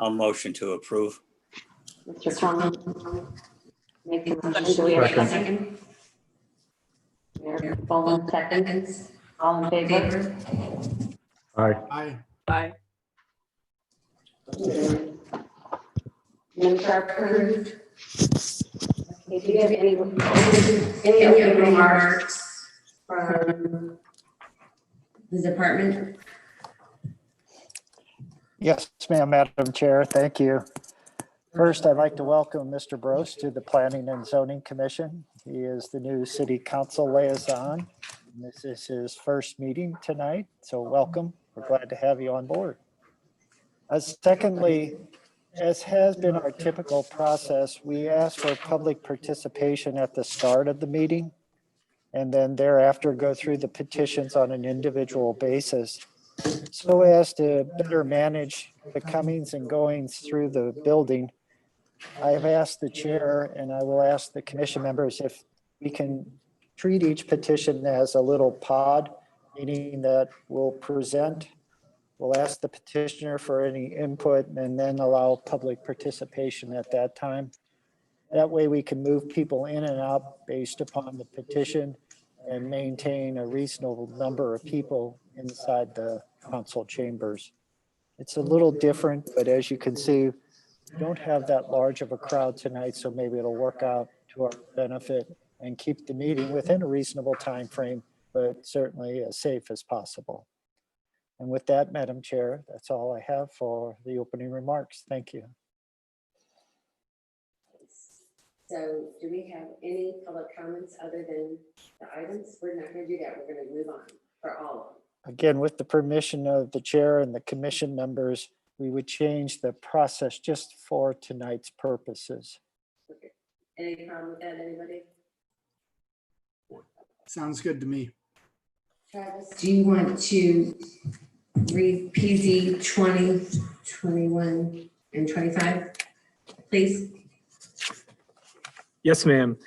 I'll motion to approve. Mr. Conlon makes a motion. Do we have a second? Mayor Boland seconds. All in favor? Aye. Aye. Minutes are approved. Okay, do you have any opening remarks from the department? Yes, ma'am, Madam Chair. Thank you. First, I'd like to welcome Mr. Brose to the Planning and Zoning Commission. He is the new City Council liaison. This is his first meeting tonight, so welcome. We're glad to have you on board. Secondly, as has been our typical process, we ask for public participation at the start of the meeting, and then thereafter go through the petitions on an individual basis, so as to better manage the comings and goings through the building. I have asked the chair, and I will ask the commission members if we can treat each petition as a little pod, meaning that we'll present, we'll ask the petitioner for any input, and then allow public participation at that time. That way we can move people in and out based upon the petition and maintain a reasonable number of people inside the council chambers. It's a little different, but as you can see, we don't have that large of a crowd tonight, so maybe it'll work out to our benefit and keep the meeting within a reasonable time frame, but certainly as safe as possible. And with that, Madam Chair, that's all I have for the opening remarks. Thank you. So do we have any public comments other than the items? We're not going to do that. We're going to move on for all of them. Again, with the permission of the chair and the commission members, we would change the process just for tonight's purposes. Okay. Any problem with that, anybody? Sounds good to me. Travis, do you want to read PZ 20, 21, and 25, please? Yes, ma'am.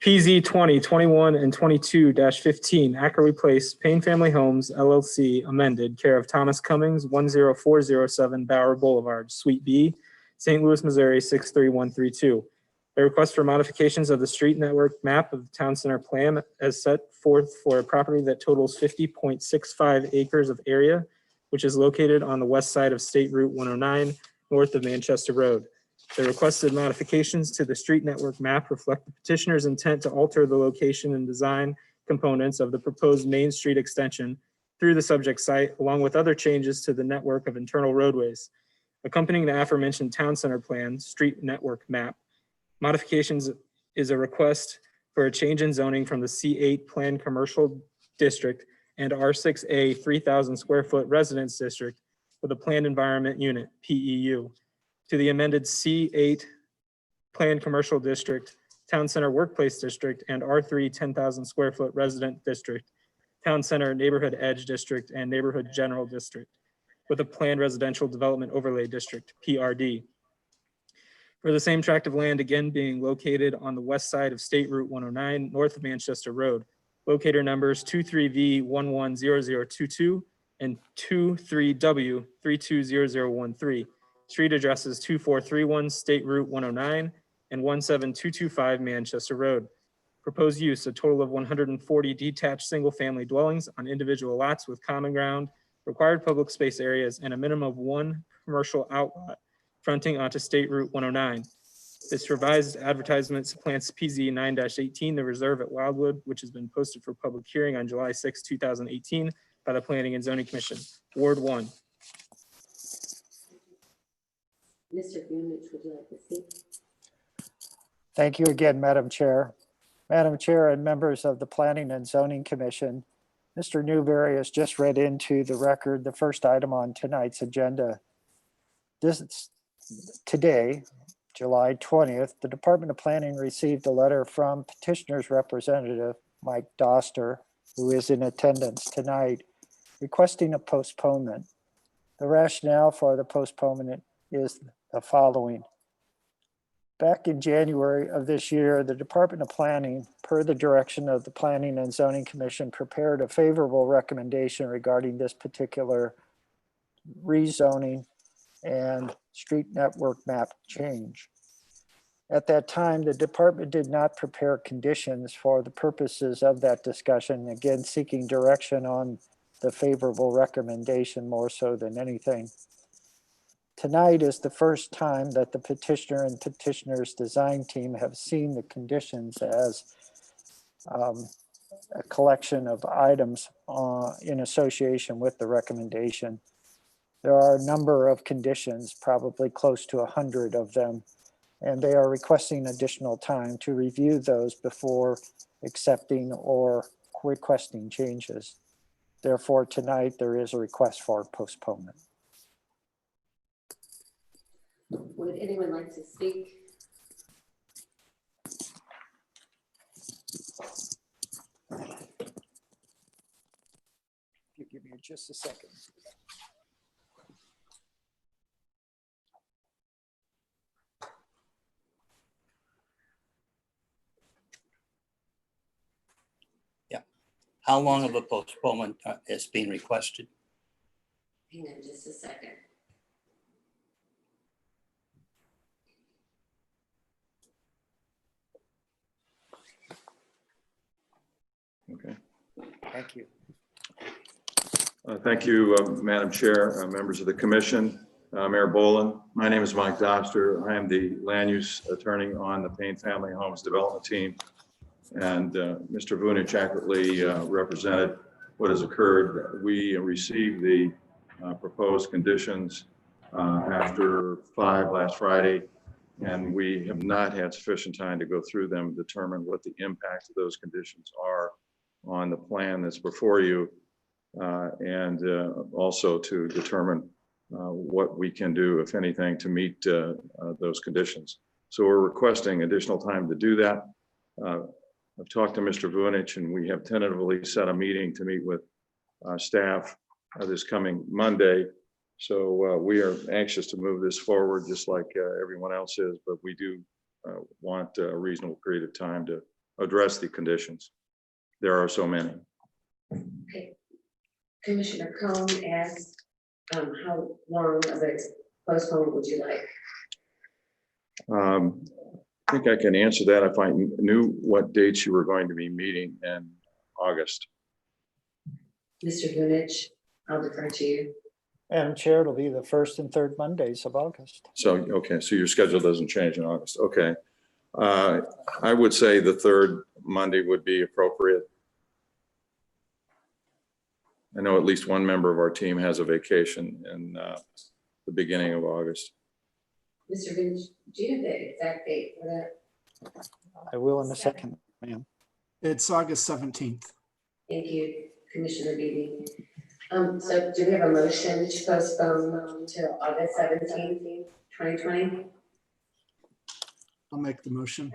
PZ 20, 21, and 22-15, Ackerley Place, Payne Family Homes, LLC, amended, care of Thomas Cummings, 10407 Bower Boulevard, Suite B, St. Louis, Missouri, 63132. A request for modifications of the street network map of the town center plan as set forth for a property that totals 50.65 acres of area, which is located on the west side of State Route 109, north of Manchester Road. The requested modifications to the street network map reflect the petitioner's intent to alter the location and design components of the proposed Main Street extension through the subject site, along with other changes to the network of internal roadways. Accompanying the aforementioned town center plan, street network map, modifications is a request for a change in zoning from the C8 Planned Commercial District and R6A 3,000 square foot residence district with a planned environment unit, PEU, to the amended C8 Planned Commercial District, Town Center Workplace District, and R3 10,000 square foot resident district, Town Center Neighborhood Edge District, and Neighborhood General District, with a planned residential development overlay district, PRD. For the same tract of land, again being located on the west side of State Route 109, north of Manchester Road, locator numbers 23V110022 and 23W320013. Street addresses 2431 State Route 109 and 17225 Manchester Road. Proposed use, a total of 140 detached single-family dwellings on individual lots with common ground, required public space areas, and a minimum of one commercial outlot fronting onto State Route 109. This revised advertisement supplants PZ 9-18, the reserve at Wildwood, which has been posted for public hearing on July 6, 2018 by the Planning and Zoning Commission, Ward 1. Mr. Greenwich, would you like to speak? Thank you again, Madam Chair. Madam Chair and members of the Planning and Zoning Commission, Mr. Newberry has just read into the record the first item on tonight's agenda. Today, July 20th, the Department of Planning received a letter from petitioner's representative, Mike Doster, who is in attendance tonight, requesting a postponement. The rationale for the postponement is the following. Back in January of this year, the Department of Planning, per the direction of the Planning and Zoning Commission, prepared a favorable recommendation regarding this particular rezoning and street network map change. At that time, the department did not prepare conditions for the purposes of that discussion, again, seeking direction on the favorable recommendation more so than anything. Tonight is the first time that the petitioner and petitioner's design team have seen the conditions as a collection of items in association with the recommendation. There are a number of conditions, probably close to 100 of them, and they are requesting additional time to review those before accepting or requesting changes. Therefore, tonight there is a request for postponement. Would anyone like to speak? If you give me just a second. How long of a postponement is being requested? Hang on just a second. Okay. Thank you. Thank you, Madam Chair, members of the commission, Mayor Boland. My name is Mike Dobster. I am the land use attorney on the Payne Family Homes Development Team. And Mr. Vunich accurately represented what has occurred. We received the proposed conditions after 5 last Friday, and we have not had sufficient time to go through them and determine what the impact of those conditions are on the plan that's before you, and also to determine what we can do, if anything, to meet those conditions. So we're requesting additional time to do that. I've talked to Mr. Vunich, and we have tentatively set a meeting to meet with staff this coming Monday. So we are anxious to move this forward, just like everyone else is, but we do want a reasonable period of time to address the conditions. There are so many. Okay. Commissioner Cohn asked, how long of a postponement would you like? I think I can answer that if I knew what dates you were going to be meeting in August. Mr. Vunich, I'll defer to you. Madam Chair, it'll be the first and third Mondays of August. So, okay, so your schedule doesn't change in August. Okay. I would say the third Monday would be appropriate. I know at least one member of our team has a vacation in the beginning of August. Mr. Vunich, do you have the exact date for that? I will in a second, ma'am. It's August 17th. Thank you, Commissioner Beebe. So do we have a motion to postpone until August 17th, 2020? I'll make the motion.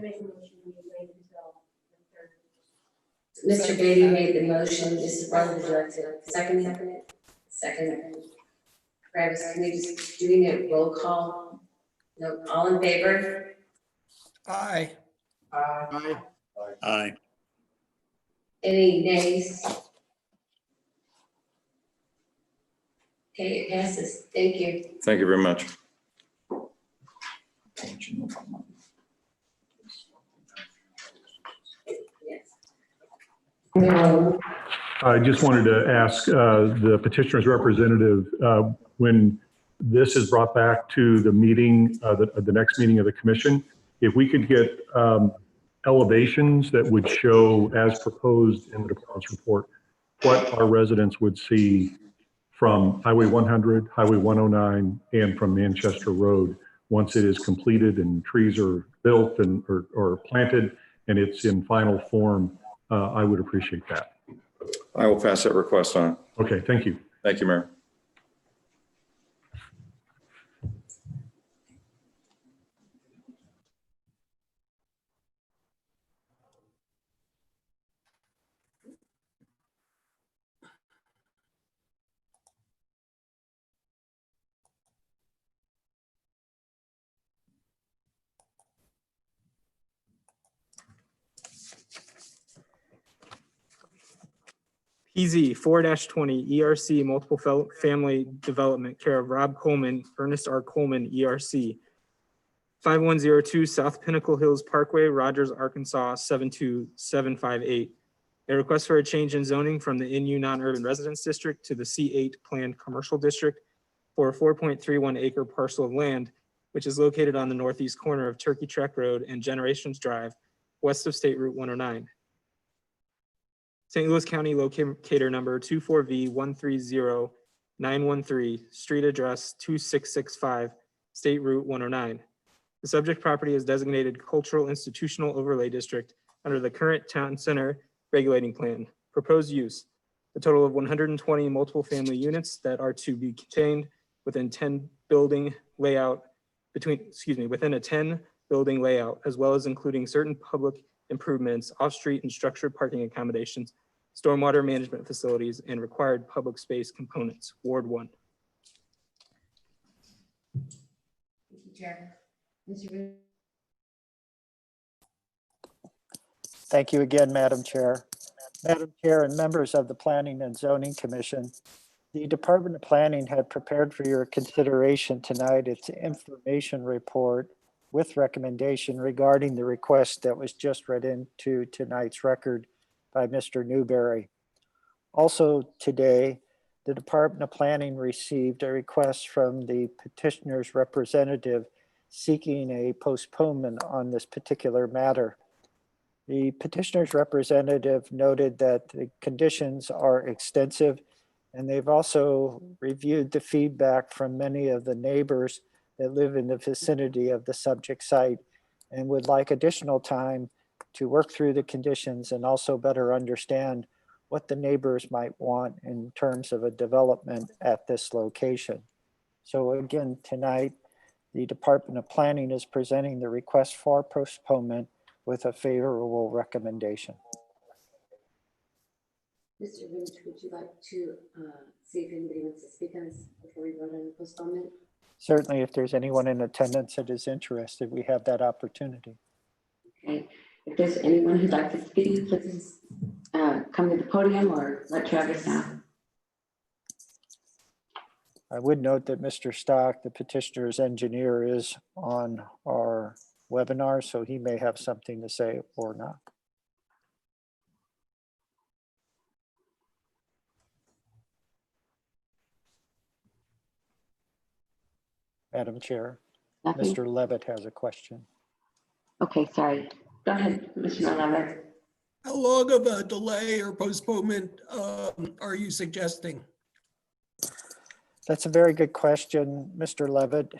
Mr. Beatty made the motion. Mrs. Barlow, would you like to second it? Second. Travis, can we just do a roll call? No, all in favor? Aye. Aye. Aye. Any nays? Okay, it passes. Thank you. Thank you very much. Yes. I just wanted to ask the petitioner's representative, when this is brought back to the meeting, the next meeting of the commission, if we could get elevations that would show, as proposed in the department's report, what our residents would see from Highway 100, Highway 109, and from Manchester Road once it is completed and trees are built and or planted and it's in final form. I would appreciate that. I will pass that request on. Okay, thank you. Thank you, Mayor. PZ 4-20 ERC Multiple Family Development, care of Rob Coleman, Ernest R. Coleman, ERC. 5102 South Pinnacle Hills Parkway, Rogers, Arkansas, 72758. A request for a change in zoning from the NU non-urban residence district to the C8 planned commercial district for a 4.31 acre parcel of land, which is located on the northeast corner of Turkey Track Road and Generations Drive, west of State Route 109. St. Louis County locator number 24V130913, street address 2665, State Route 109. The subject property is designated Cultural Institutional Overlay District under the current Town Center Regulating Plan. Proposed use, a total of 120 multiple family units that are to be contained within within a 10 building layout, as well as including certain public improvements, off-street and structured parking accommodations, stormwater management facilities, and required public space components. Ward 1. Thank you, Chair. Mr. Booth? Thank you again, Madam Chair. Madam Chair and members of the Planning and Zoning Commission, the Department of Planning had prepared for your consideration tonight its information report with recommendation regarding the request that was just read into tonight's record by Mr. Newberry. Also today, the Department of Planning received a request from the petitioner's representative seeking a postponement on this particular matter. The petitioner's representative noted that the conditions are extensive, and they've also reviewed the feedback from many of the neighbors that live in the vicinity of the subject site and would like additional time to work through the conditions and also better understand what the neighbors might want in terms of a development at this location. So again, tonight, the Department of Planning is presenting the request for postponement with a favorable recommendation. Mr. Lynch, would you like to see if anybody wants to speak on this before we vote on the postponement? Certainly, if there's anyone in attendance that is interested, we have that opportunity. Okay, if there's anyone who'd like to speak, please come to the podium or let Travis know. I would note that Mr. Stock, the petitioner's engineer, is on our webinar, so he may have something to say or not. Madam Chair, Nothing? Mr. Levitt has a question. Okay, sorry. Go ahead, Commissioner Levitt. How long of a delay or postponement are you suggesting? That's a very good question, Mr. Levitt.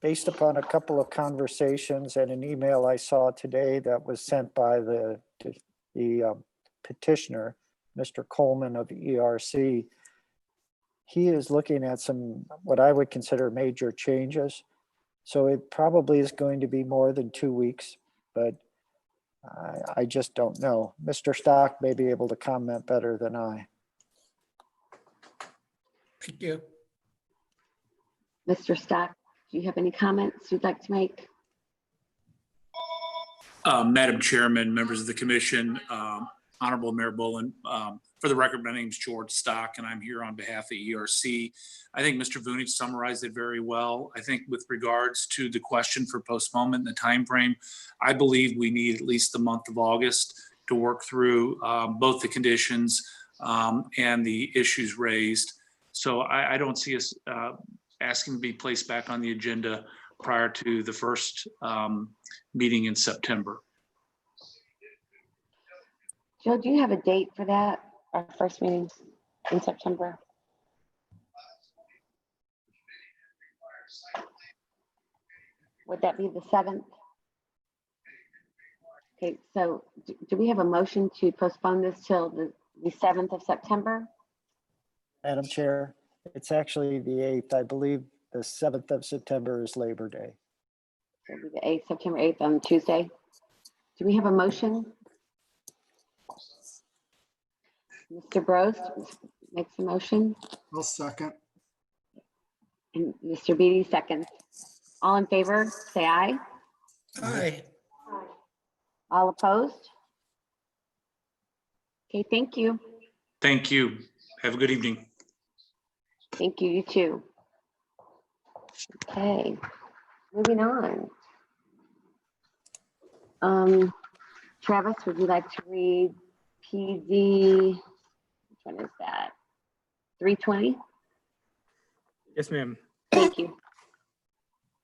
Based upon a couple of conversations and an email I saw today that was sent by the petitioner, Mr. Coleman of ERC, he is looking at some, what I would consider major changes. So it probably is going to be more than 2 weeks, but I just don't know. Mr. Stock may be able to comment better than I. Thank you. Mr. Stock, do you have any comments you'd like to make? Madam Chairman, members of the commission, Honorable Mayor Bolin, for the record, my name is George Stock, and I'm here on behalf of ERC. I think Mr. Vunich summarized it very well. I think with regards to the question for postponement and the time frame, I believe we need at least the month of August to work through both the conditions and the issues raised. So I don't see us asking to be placed back on the agenda prior to the first meeting in September. Jill, do you have a date for that? Our first meeting in September? Would that be the 7th? Okay, so do we have a motion to postpone this till the 7th of September? Madam Chair, it's actually the 8th. I believe the 7th of September is Labor Day. So it'll be the 8th, September 8th on Tuesday. Do we have a motion? Mr. Bros makes the motion I'll second. and Mr. Beatty seconds. All in favor, say aye. Aye. All opposed? Okay, thank you. Thank you. Have a good evening. Thank you, you too. Okay, moving on. Travis, would you like to read PZ, which one is that? 320? Yes, ma'am. Thank you.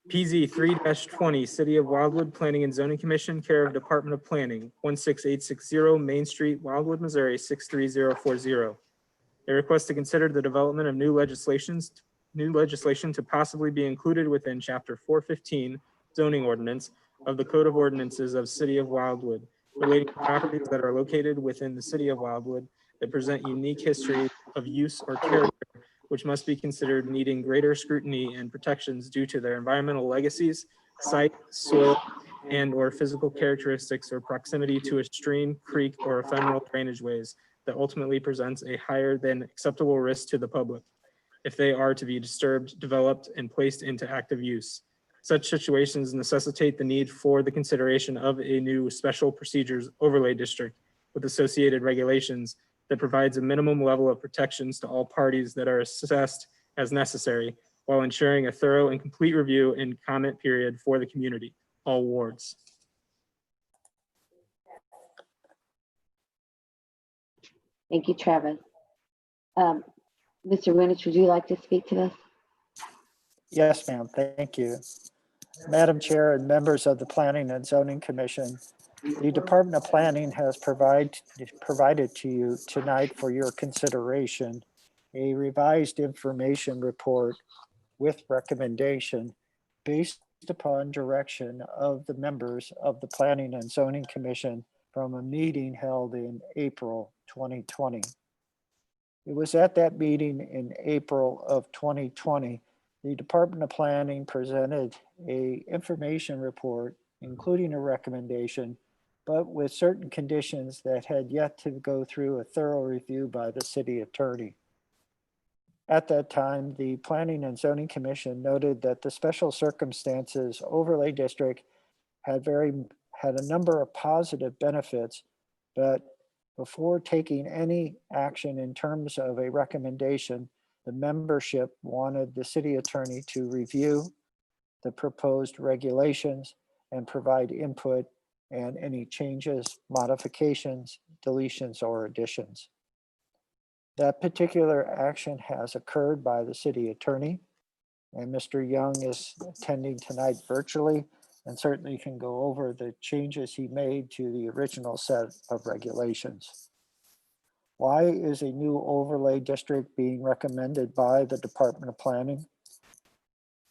PZ 3-20, City of Wildwood Planning and Zoning Commission, care of Department of Planning, 16860 Main Street, Wildwood, Missouri, 63040. They request to consider the development of new legislation to possibly be included within Chapter 415 zoning ordinance of the Code of Ordinances of City of Wildwood, relating to properties that are located within the City of Wildwood that present unique history of use or character, which must be considered needing greater scrutiny and protections due to their environmental legacies, site, soil, and/or physical characteristics or proximity to a stream, creek, or ephemeral drainage ways that ultimately presents a higher than acceptable risk to the public if they are to be disturbed, developed, and placed into active use. Such situations necessitate the need for the consideration of a new special procedures overlay district with associated regulations that provides a minimum level of protections to all parties that are assessed as necessary, while ensuring a thorough and complete review and comment period for the community, all wards. Thank you, Travis. Mr. Winich, would you like to speak to this? Yes, ma'am. Thank you. Madam Chair and members of the Planning and Zoning Commission, the Department of Planning has provided to you tonight for your consideration a revised information report with recommendation based upon direction of the members of the Planning and Zoning Commission from a meeting held in April 2020. It was at that meeting in April of 2020, the Department of Planning presented an information report, including a recommendation, but with certain conditions that had yet to go through a thorough review by the city attorney. At that time, the Planning and Zoning Commission noted that the special circumstances overlay district had a number of positive benefits, but before taking any action in terms of a recommendation, the membership wanted the city attorney to review the proposed regulations and provide input and any changes, modifications, deletions, or additions. That particular action has occurred by the city attorney, and Mr. Young is attending tonight virtually and certainly can go over the changes he made to the original set of regulations. Why is a new overlay district being recommended by the Department of Planning?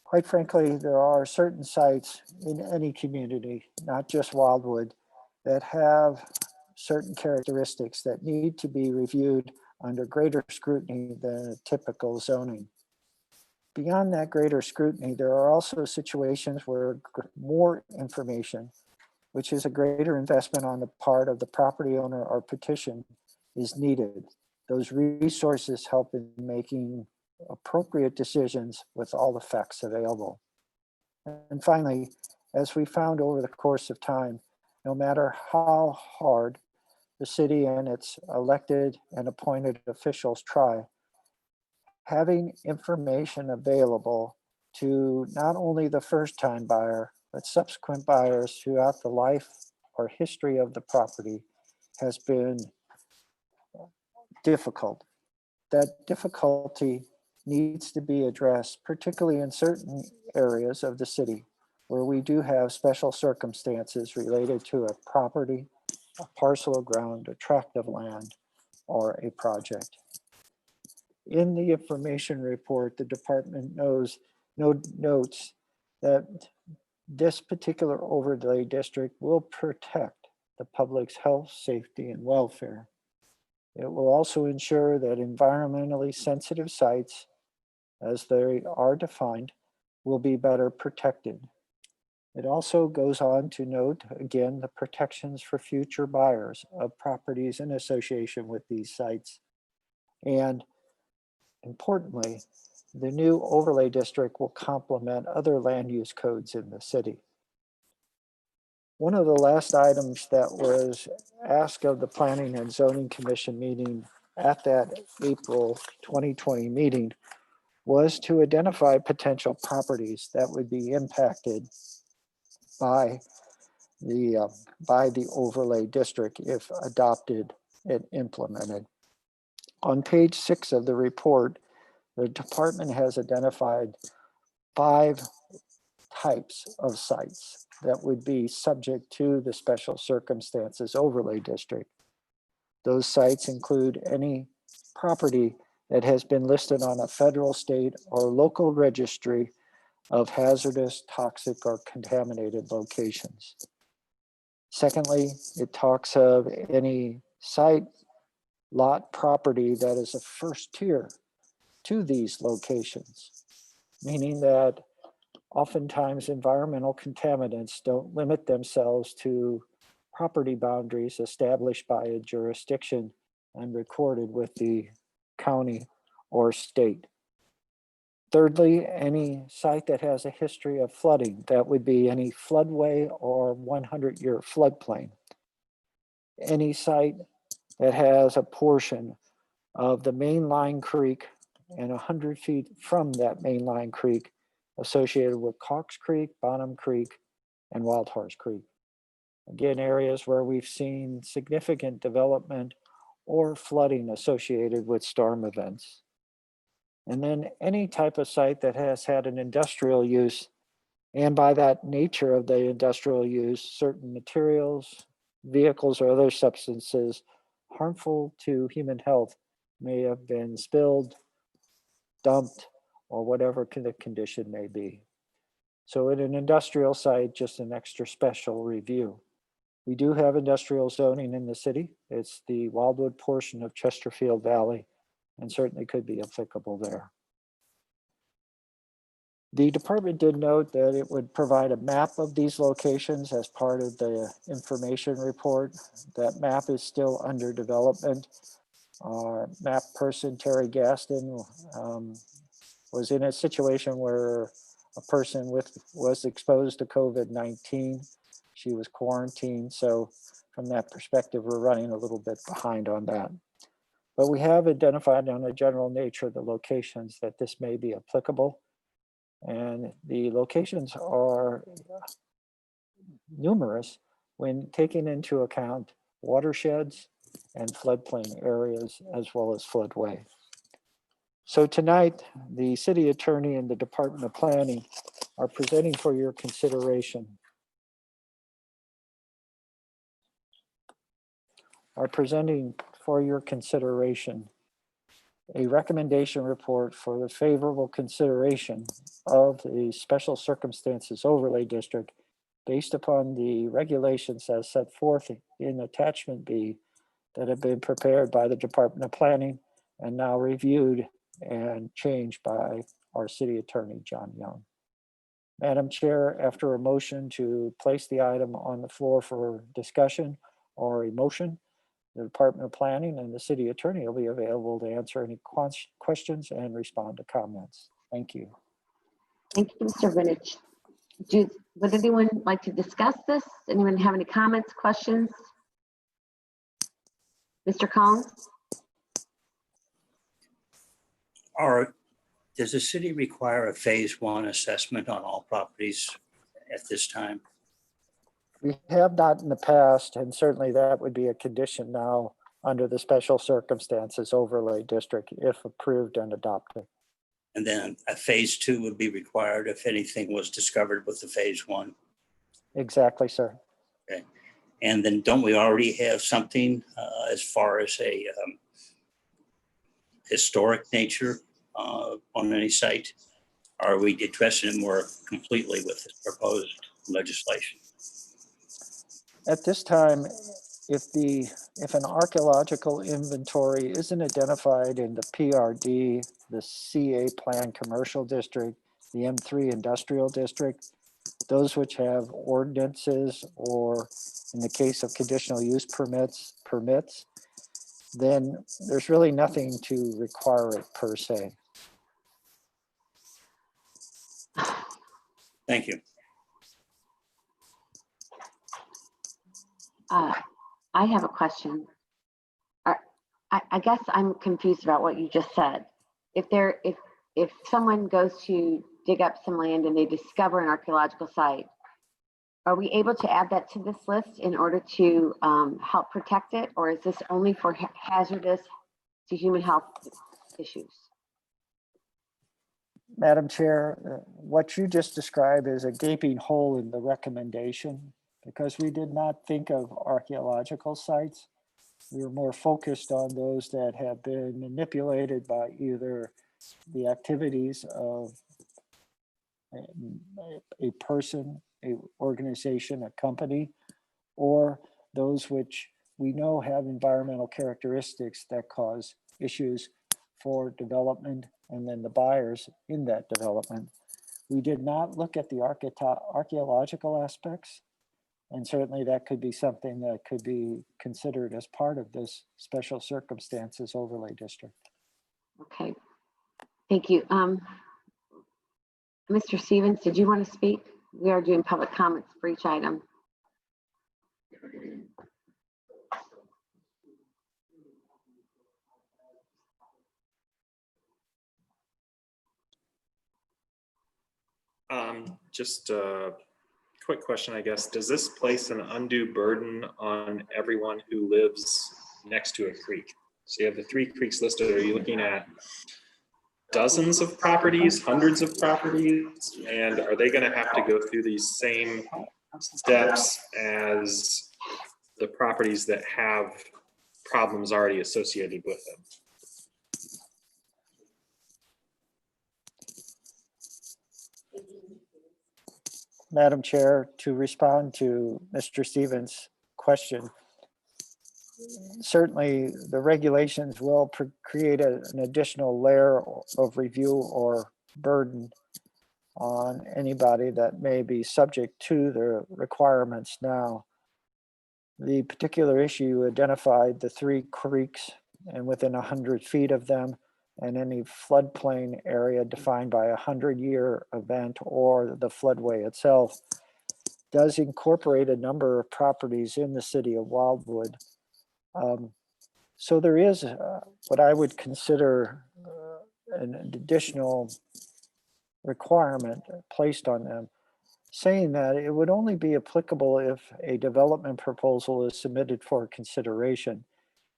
Quite frankly, there are certain sites in any community, not just Wildwood, that have certain characteristics that need to be reviewed under greater scrutiny than a typical zoning. Beyond that greater scrutiny, there are also situations where more information, which is a greater investment on the part of the property owner or petition, is needed. Those resources help in making appropriate decisions with all the facts available. And finally, as we found over the course of time, no matter how hard the city and its elected and appointed officials try, having information available to not only the first-time buyer, but subsequent buyers throughout the life or history of the property has been difficult. That difficulty needs to be addressed, particularly in certain areas of the city where we do have special circumstances related to a property, a parcel of ground, a tract of land, or a project. In the information report, the department notes that this particular overlay district will protect the public's health, safety, and welfare. It will also ensure that environmentally sensitive sites, as they are defined, will be better protected. It also goes on to note, again, the protections for future buyers of properties in association with these sites. And importantly, the new overlay district will complement other land use codes in the city. One of the last items that was asked of the Planning and Zoning Commission meeting at that April 2020 meeting was to identify potential properties that would be impacted by the overlay district if adopted and implemented. On page 6 of the report, the department has identified 5 types of sites that would be subject to the special circumstances overlay district. Those sites include any property that has been listed on a federal, state, or local registry of hazardous, toxic, or contaminated locations. Secondly, it talks of any site, lot, property that is a first tier to these locations, meaning that oftentimes environmental contaminants don't limit themselves to property boundaries established by a jurisdiction and recorded with the county or state. Thirdly, any site that has a history of flooding, that would be any floodway or 100-year floodplain. Any site that has a portion of the mainline creek and 100 feet from that mainline creek associated with Cox Creek, Bonham Creek, and Wild Horse Creek. Again, areas where we've seen significant development or flooding associated with storm events. And then any type of site that has had an industrial use, and by that nature of the industrial use, certain materials, vehicles, or other substances harmful to human health may have been spilled, dumped, or whatever the condition may be. So in an industrial site, just an extra special review. We do have industrial zoning in the city. It's the Wildwood portion of Chesterfield Valley, and certainly could be applicable there. The department did note that it would provide a map of these locations as part of the information report. That map is still under development. Our map person, Terry Gaston, was in a situation where a person was exposed to COVID-19. She was quarantined. So from that perspective, we're running a little bit behind on that. But we have identified on a general nature the locations that this may be applicable. And the locations are numerous when taking into account watersheds and floodplain areas, as well as floodway. So tonight, the city attorney and the Department of Planning are presenting for your consideration a recommendation report for the favorable consideration of the special circumstances overlay district based upon the regulations as set forth in attachment B that have been prepared by the Department of Planning and now reviewed and changed by our city attorney, John Young. Madam Chair, after a motion to place the item on the floor for discussion or a motion, the Department of Planning and the city attorney will be available to answer any questions and respond to comments. Thank you. Thank you, Mr. Vintage. Would anyone like to discuss this? Anyone have any comments, questions? Mr. Collins? Does the city require a phase 1 assessment on all properties at this time? We have not in the past, and certainly that would be a condition now under the special circumstances overlay district if approved and adopted. And then a phase 2 would be required if anything was discovered with the phase 1? Exactly, sir. Okay. And then don't we already have something as far as a historic nature on any site? Or are we addressing it more completely with this proposed legislation? At this time, if an archaeological inventory isn't identified in the PRD, the CA Plan Commercial District, the M3 Industrial District, those which have ordinances or in the case of conditional use permits, then there's really nothing to require it per se. Thank you. I have a question. I guess I'm confused about what you just said. If someone goes to dig up some land and they discover an archaeological site, are we able to add that to this list in order to help protect it? Or is this only for hazardous to human health issues? Madam Chair, what you just described is a gaping hole in the recommendation because we did not think of archaeological sites. We were more focused on those that have been manipulated by either the activities of a person, a organization, a company, or those which we know have environmental characteristics that cause issues for development and then the buyers in that development. We did not look at the archaeological aspects, and certainly that could be something that could be considered as part of this special circumstances overlay district. Okay, thank you. Mr. Stevens, did you want to speak? We are doing public comments for each item. Just a quick question, I guess. Does this place an undue burden on everyone who lives next to a creek? So you have the 3 creeks listed. Are you looking at dozens of properties, hundreds of properties? And are they going to have to go through these same steps as the properties that have problems already associated with them? Madam Chair, to respond to Mr. Stevens' question, certainly the regulations will create an additional layer of review or burden on anybody that may be subject to the requirements now. The particular issue identified the 3 creeks and within 100 feet of them, and any floodplain area defined by a 100-year event or the floodway itself, does incorporate a number of properties in the city of Wildwood. So there is what I would consider an additional requirement placed on them, saying that it would only be applicable if a development proposal is submitted for consideration.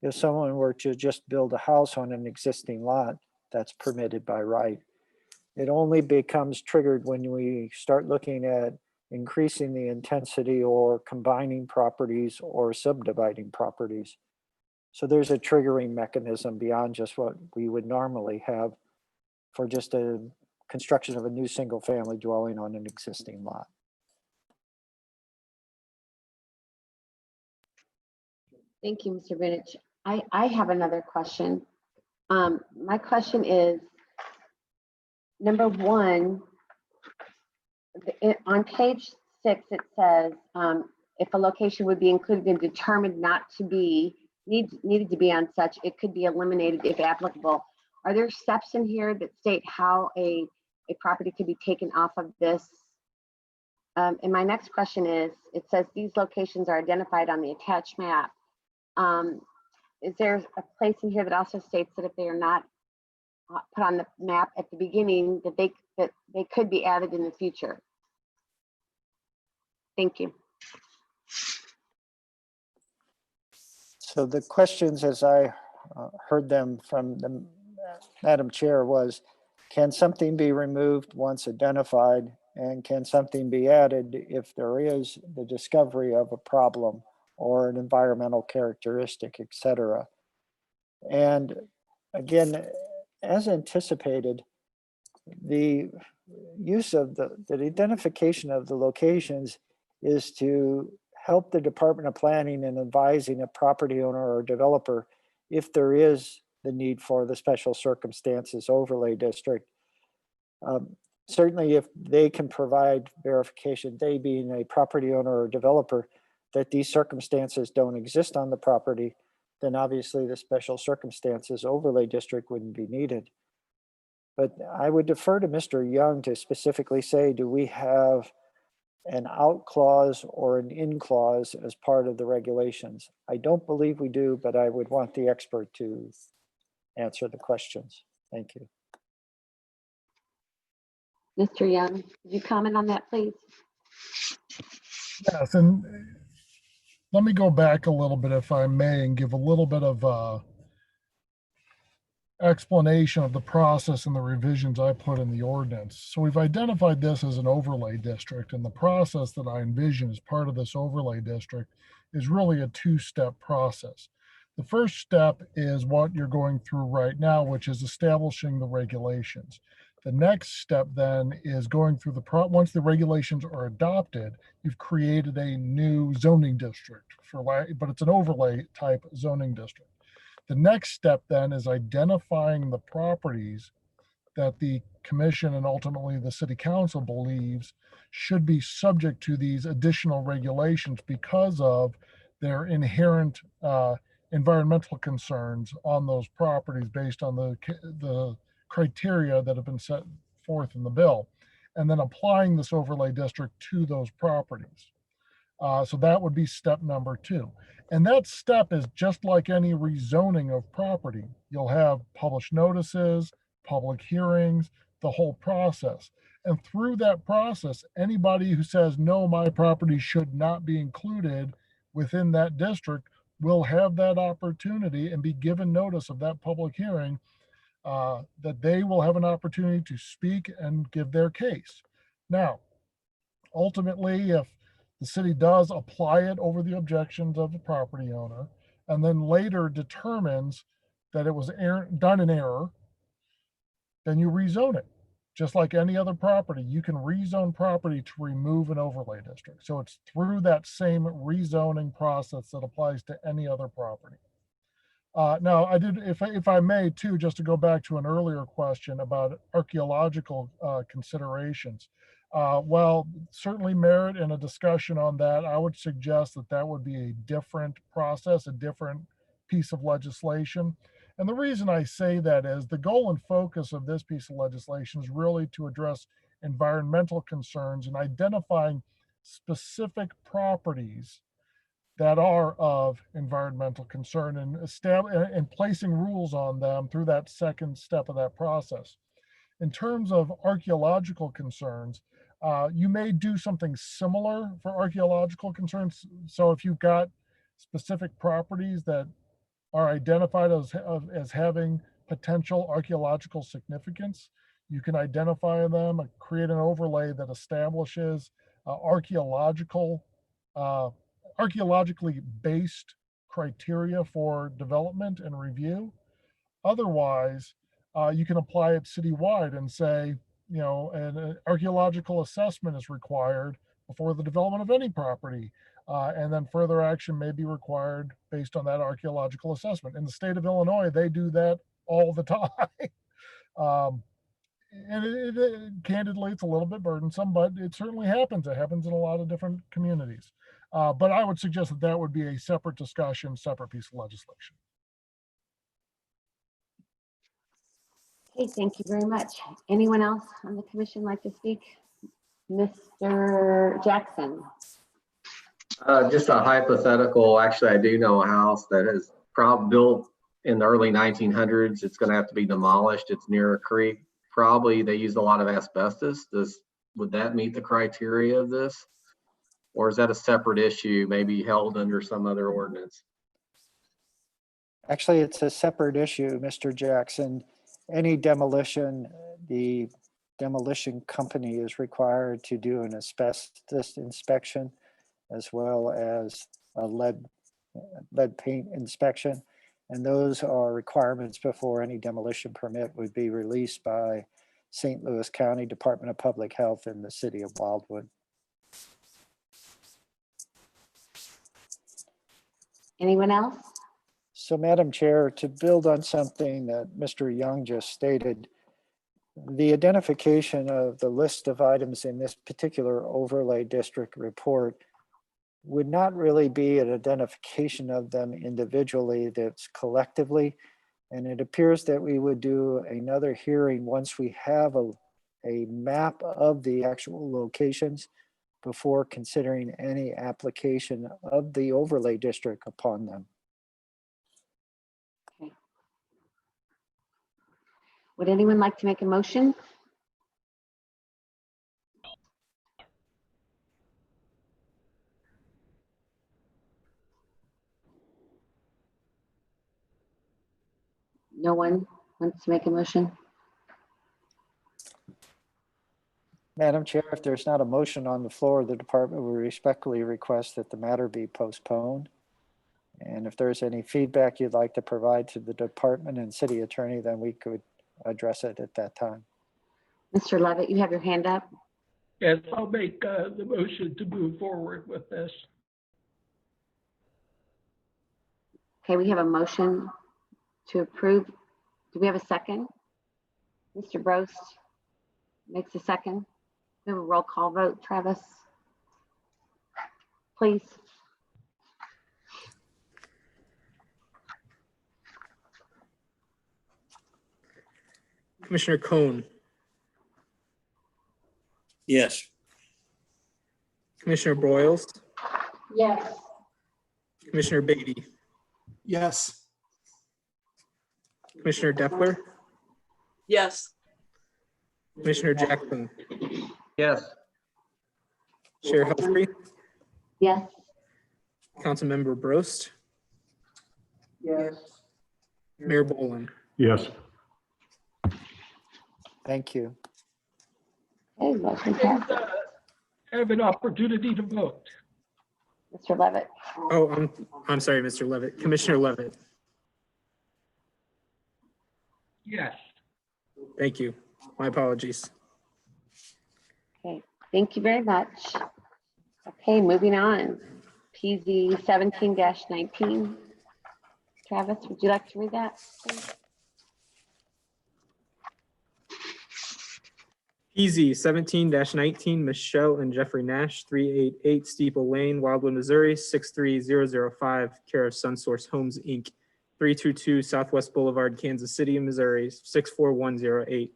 If someone were to just build a house on an existing lot, that's permitted by right. It only becomes triggered when we start looking at increasing the intensity or combining properties or subdividing properties. So there's a triggering mechanism beyond just what we would normally have for just a construction of a new single family dwelling on an existing lot. Thank you, Mr. Vinich. I have another question. My question is, number 1, on page 6, it says, if a location would be included and determined not to be, needed to be on such, it could be eliminated if applicable. Are there steps in here that state how a property could be taken off of this? And my next question is, it says these locations are identified on the attached map. Is there a place in here that also states that if they are not put on the map at the beginning, that they could be added in the future? Thank you. So the questions, as I heard them from the Madam Chair, was, can something be removed once identified, and can something be added if there is the discovery of a problem or an environmental characteristic, etc. And again, as anticipated, the use of the identification of the locations is to help the Department of Planning in advising a property owner or developer if there is the need for the special circumstances overlay district. Certainly if they can provide verification, they being a property owner or developer, that these circumstances don't exist on the property, then obviously the special circumstances overlay district wouldn't be needed. But I would defer to Mr. Young to specifically say, do we have an out clause or an in clause as part of the regulations? I don't believe we do, but I would want the expert to answer the questions. Thank you. Mr. Young, could you comment on that, please? Yes, and let me go back a little bit, if I may, and give a little bit of explanation of the process and the revisions I put in the ordinance. So we've identified this as an overlay district, and the process that I envision as part of this overlay district is really a two-step process. The first step is what you're going through right now, which is establishing the regulations. The next step then is going through once the regulations are adopted, you've created a new zoning district but it's an overlay type zoning district. The next step then is identifying the properties that the commission and ultimately the city council believes should be subject to these additional regulations because of their inherent environmental concerns on those properties based on the criteria that have been set forth in the bill, and then applying this overlay district to those properties. So that would be step number 2. And that step is just like any rezoning of property. You'll have published notices, public hearings, the whole process. And through that process, anybody who says, no, my property should not be included within that district will have that opportunity and be given notice of that public hearing, that they will have an opportunity to speak and give their case. Now, ultimately, if the city does apply it over the objections of the property owner, and then later determines that it was done in error, then you rezone it. Just like any other property, you can rezone property to remove an overlay district. So it's through that same rezoning process that applies to any other property. Now, if I may too, just to go back to an earlier question about archaeological considerations. Well, certainly merit in a discussion on that. I would suggest that that would be a different process, a different piece of legislation. And the reason I say that is the goal and focus of this piece of legislation is really to address environmental concerns and identifying specific properties that are of environmental concern and placing rules on them through that second step of that process. In terms of archaeological concerns, you may do something similar for archaeological concerns. So if you've got specific properties that are identified as having potential archaeological significance, you can identify them, create an overlay that establishes archaeologically based criteria for development and review. Otherwise, you can apply it citywide and say, an archaeological assessment is required before the development of any property. And then further action may be required based on that archaeological assessment. In the state of Illinois, they do that all the time. And candidly, it's a little bit burdensome, but it certainly happens. It happens in a lot of different communities. But I would suggest that that would be a separate discussion, separate piece of legislation. Okay, thank you very much. Anyone else on the commission like to speak? Mr. Jackson. Just a hypothetical. Actually, I do know a house that is probably built in the early 1900s. It's going to have to be demolished. It's near a creek. Probably they used a lot of asbestos. Would that meet the criteria of this? Or is that a separate issue, maybe held under some other ordinance? Actually, it's a separate issue, Mr. Jackson. Any demolition, the demolition company is required to do an asbestos inspection as well as a lead paint inspection. And those are requirements before any demolition permit would be released by St. Louis County Department of Public Health in the city of Wildwood. Anyone else? So, Madam Chair, to build on something that Mr. Young just stated, the identification of the list of items in this particular overlay district report would not really be an identification of them individually, that's collectively. And it appears that we would do another hearing once we have a map of the actual locations before considering any application of the overlay district upon them. Would anyone like to make a motion? No one wants to make a motion? Madam Chair, if there's not a motion on the floor, the department will respectfully request that the matter be postponed. And if there's any feedback you'd like to provide to the department and city attorney, then we could address it at that time. Mr. Levitt, you have your hand up. Yes, I'll make the motion to move forward with this. Okay, we have a motion to approve. Do we have a second? Mr. Brost makes a second. We have a roll call vote. Travis, please. Commissioner Cohn, Yes. Commissioner Broyles, Yes. Commissioner Beatty, Yes. Commissioner Depler, Yes. Commissioner Jackson, Yes. Chair Humphrey, Yes. Councilmember Brost, Yes. Mayor Boland. Yes. Thank you. Okay, motion passes. Have an opportunity to vote. Mr. Levitt, Oh, I'm sorry, Mr. Levitt. Commissioner Levitt. Yes. Thank you. My apologies. okay, thank you very much. Okay, moving on. PZ 17-19. Travis, would you like to read that, please? PZ 17-19, Michelle and Jeffrey Nash, 388 Steeple Lane, Wildwood, Missouri, 63005, care of SunSource Homes, Inc., 322 Southwest Boulevard, Kansas City, Missouri, 64108.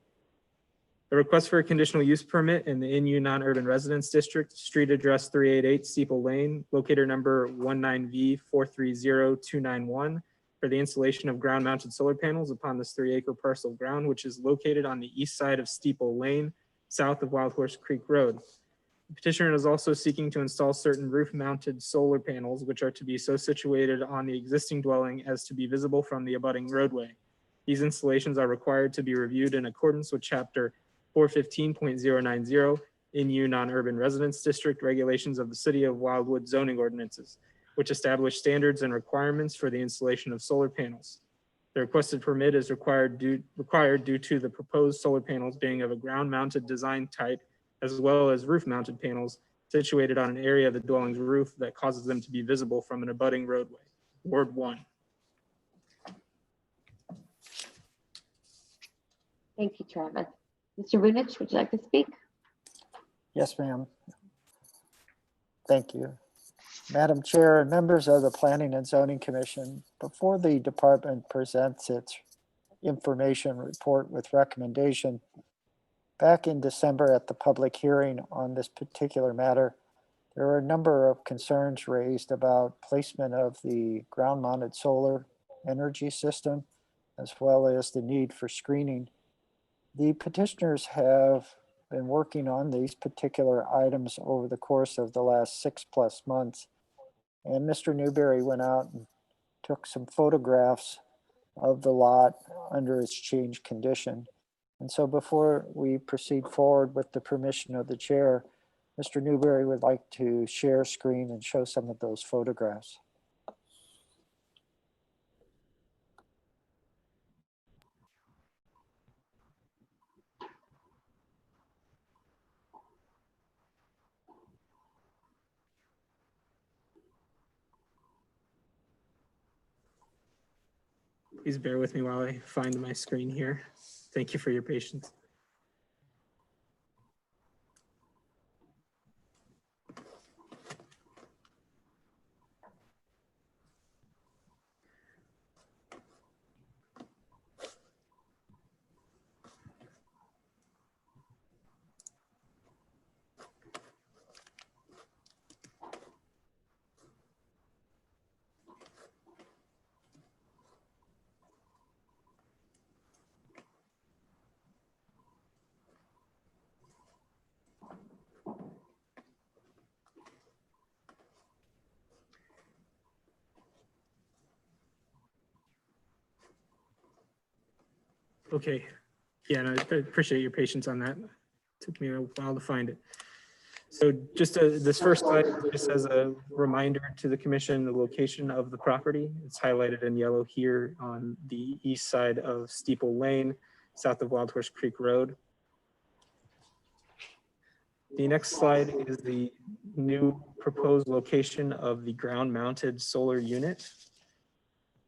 The request for a conditional use permit in the NU non-urban residence district, street address 388 Steeple Lane, locator number 19V430291, for the installation of ground-mounted solar panels upon this 3-acre parcel of ground, which is located on the east side of Steeple Lane, south of Wild Horse Creek Road. The petitioner is also seeking to install certain roof-mounted solar panels, which are to be so situated on the existing dwelling as to be visible from the abutting roadway. These installations are required to be reviewed in accordance with Chapter 415.090 NU non-urban residence district regulations of the City of Wildwood zoning ordinances, which establish standards and requirements for the installation of solar panels. The requested permit is required due to the proposed solar panels being of a ground-mounted design type, as well as roof-mounted panels situated on an area of the dwelling's roof that causes them to be visible from an abutting roadway. Ward 1. Thank you, Travis. Mr. Vunich, would you like to speak? Yes, ma'am. Thank you. Madam Chair and members of the Planning and Zoning Commission, before the department presents its information report with recommendation, back in December at the public hearing on this particular matter, there were a number of concerns raised about placement of the ground-mounted solar energy system, as well as the need for screening. The petitioners have been working on these particular items over the course of the last 6+ months. And Mr. Newberry went out and took some photographs of the lot under its changed condition. And so before we proceed forward with the permission of the chair, Mr. Newberry would like to share screen and show some of those photographs. Please bear with me while I find my screen here. Thank you for your patience. Okay. Yeah, and I appreciate your patience on that. Took me a while to find it. So just this first slide, just as a reminder to the commission, the location of the property. It's highlighted in yellow here on the east side of Steeple Lane, south of Wild Horse Creek Road. The next slide is the new proposed location of the ground-mounted solar unit,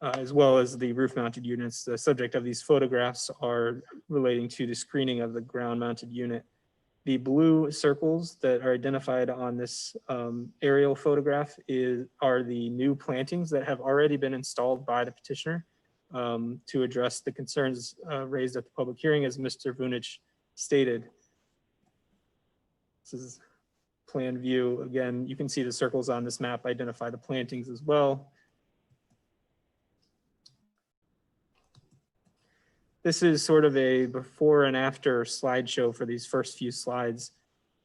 as well as the roof-mounted units. The subject of these photographs are relating to the screening of the ground-mounted unit. The blue circles that are identified on this aerial photograph are the new plantings that have already been installed by the petitioner to address the concerns raised at the public hearing, as Mr. Vunich stated. This is plan view. Again, you can see the circles on this map identify the plantings as well. This is sort of a before and after slideshow for these first few slides.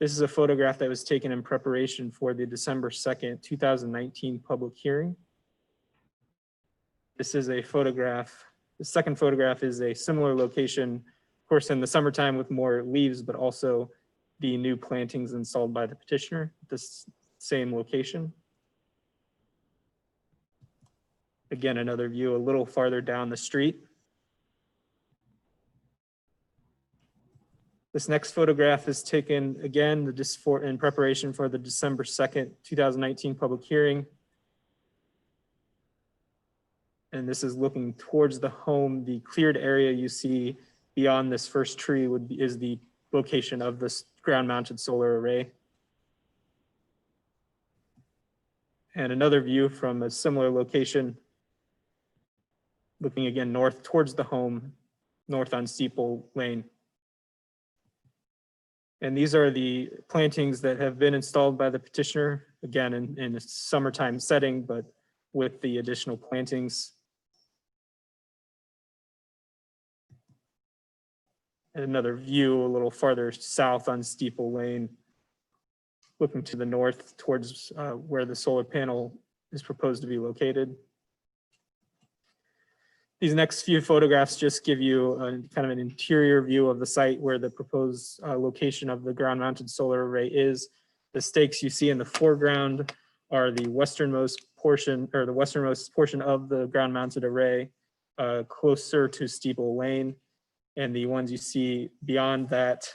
This is a photograph that was taken in preparation for the December 2nd, 2019 public hearing. This is a photograph. The second photograph is a similar location, of course, in the summertime with more leaves, but also the new plantings installed by the petitioner, this same location. Again, another view a little farther down the street. This next photograph is taken again in preparation for the December 2nd, 2019 public hearing. And this is looking towards the home. The cleared area you see beyond this first tree is the location of this ground-mounted solar array. And another view from a similar location, looking again north towards the home, north on Steeple Lane. And these are the plantings that have been installed by the petitioner, again, in a summertime setting, but with the additional plantings. And another view a little farther south on Steeple Lane, looking to the north towards where the solar panel is proposed to be located. These next few photographs just give you a kind of an interior view of the site where the proposed location of the ground-mounted solar array is. The stakes you see in the foreground are the westernmost portion, or the westernmost portion of the ground-mounted array, closer to Steeple Lane. And the ones you see beyond that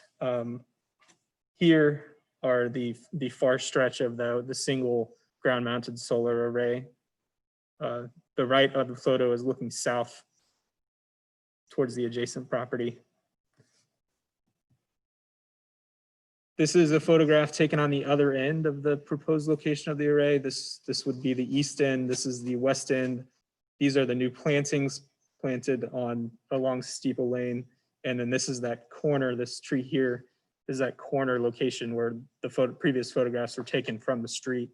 here are the far stretch of the single ground-mounted solar array. The right of the photo is looking south towards the adjacent property. This is a photograph taken on the other end of the proposed location of the array. This would be the east end. This is the west end. These are the new plantings planted along Steeple Lane. And then this is that corner, this tree here is that corner location where the previous photographs were taken from the street.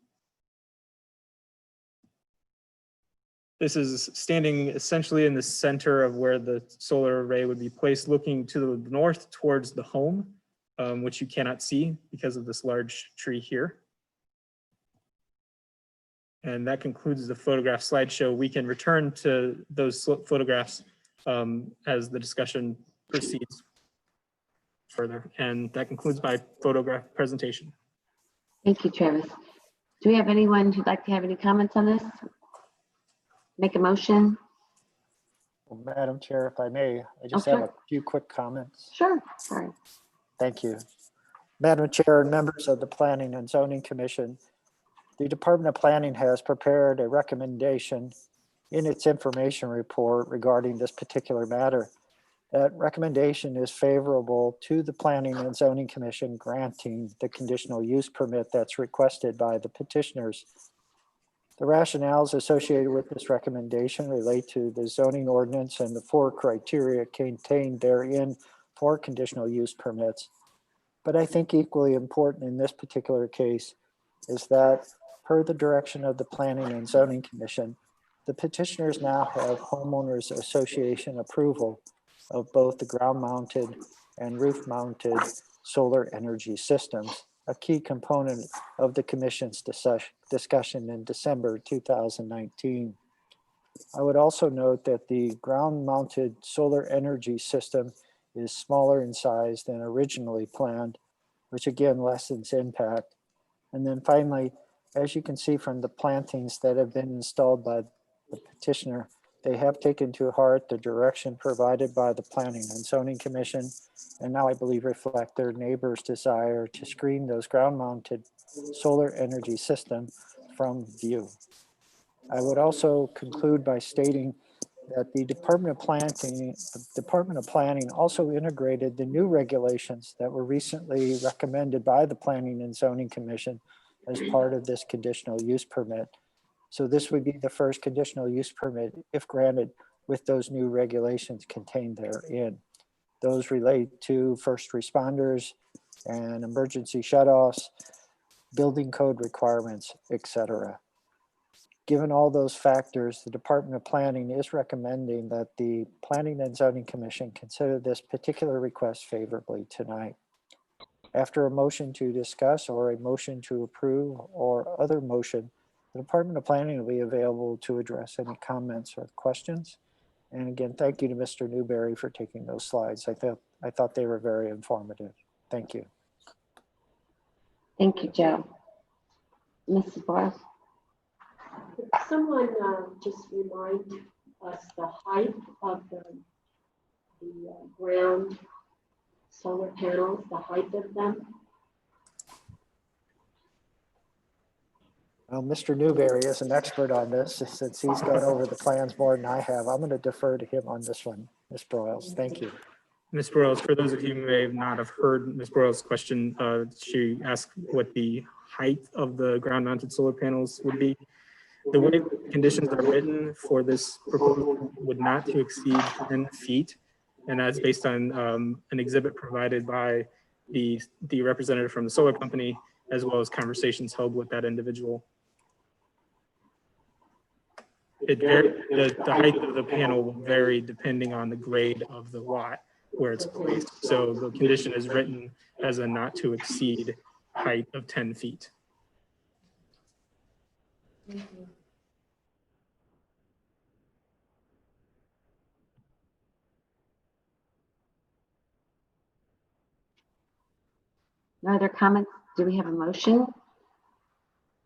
This is standing essentially in the center of where the solar array would be placed, looking to the north towards the home, which you cannot see because of this large tree here. And that concludes the photograph slideshow. We can return to those photographs as the discussion proceeds further. And that concludes my photograph presentation. Thank you, Travis. Do we have anyone who'd like to have any comments on this? Make a motion? Well, Madam Chair, if I may, I just sure. have a few quick comments. Sure, sorry. Thank you. Madam Chair and members of the Planning and Zoning Commission, the Department of Planning has prepared a recommendation in its information report regarding this particular matter. That recommendation is favorable to the Planning and Zoning Commission granting the conditional use permit that's requested by the petitioners. The rationales associated with this recommendation relate to the zoning ordinance and the 4 criteria contained therein for conditional use permits. But I think equally important in this particular case is that per the direction of the Planning and Zoning Commission, the petitioners now have homeowners association approval of both the ground-mounted and roof-mounted solar energy systems, a key component of the Commission's discussion in December 2019. I would also note that the ground-mounted solar energy system is smaller in size than originally planned, which again lessens impact. And then finally, as you can see from the plantings that have been installed by the petitioner, they have taken to heart the direction provided by the Planning and Zoning Commission, and now I believe reflect their neighbors' desire to screen those ground-mounted solar energy system from view. I would also conclude by stating that the Department of Planning also integrated the new regulations that were recently recommended by the Planning and Zoning Commission as part of this conditional use permit. So this would be the first conditional use permit, if granted, with those new regulations contained therein. Those relate to first responders and emergency shutoffs, building code requirements, etc. Given all those factors, the Department of Planning is recommending that the Planning and Zoning Commission consider this particular request favorably tonight. After a motion to discuss or a motion to approve or other motion, the Department of Planning will be available to address any comments or questions. And again, thank you to Mr. Newberry for taking those slides. I thought they were very informative. Thank you. Thank you, Joe. Mrs. Boyles? Could someone just remind us the height of the ground solar panels, the height of them? Well, Mr. Newberry is an expert on this since he's gone over the plans more than I have. I'm going to defer to him on this one, Ms. Broyles. Thank you. Ms. Broyles, for those of you who may not have heard Ms. Broyles' question, she asked what the height of the ground-mounted solar panels would be. The way the conditions are written for this proposal would not to exceed 10 feet, and that's based on an exhibit provided by the representative from the solar company, as well as conversations held with that individual. The height of the panel will vary depending on the grade of the lot where it's placed. So the condition is written as a not to exceed height of 10 feet. No other comments? Do we have a motion?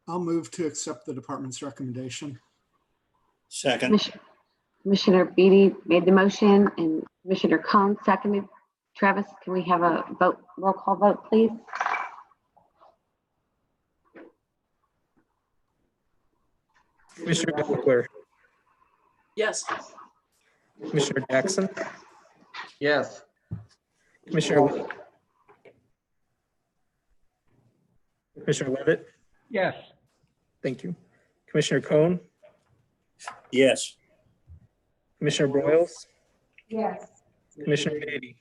I'll move to accept the department's recommendation. Second. Commissioner Beatty made the motion and Commissioner Cohn seconded. Travis, can we have a vote, roll call vote, please? Commissioner Vogler, Yes. Commissioner Jackson, Yes. Commissioner Levitt. Yes. Thank you. Commissioner Cohn, Yes. Commissioner Broyles, Yes. Commissioner Beatty,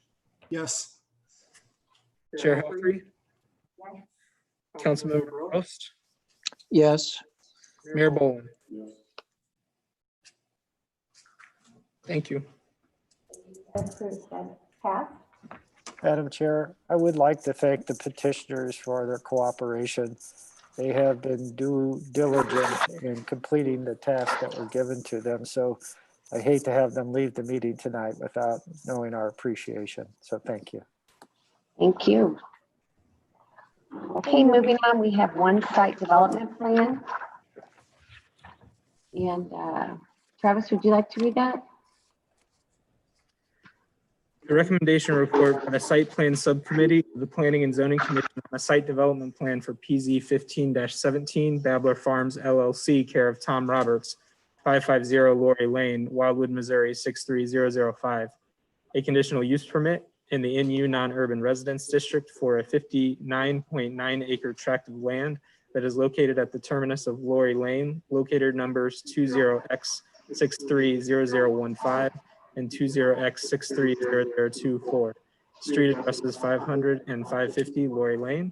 Yes. Chair Humphrey, Councilmember Roast, Yes. Mayor Boland. Thank you. Madam Chair, I would like to thank the petitioners for their cooperation. They have been due diligent in completing the tasks that were given to them. So I hate to have them leave the meeting tonight without knowing our appreciation. So thank you. Thank you. Okay, moving on, we have one site development plan. And Travis, would you like to read that? The recommendation report by the site plan subcommittee of the Planning and Zoning Commission on a site development plan for PZ 15-17 Babbler Farms LLC, care of Tom Roberts, 550 Lori Lane, Wildwood, Missouri 63005. A conditional use permit in the NU non-urban residence district for a 59.9 acre tract of land that is located at the terminus of Lori Lane, locator numbers 20X630015 and 20X630024. Street addresses 500 and 550 Lori Lane.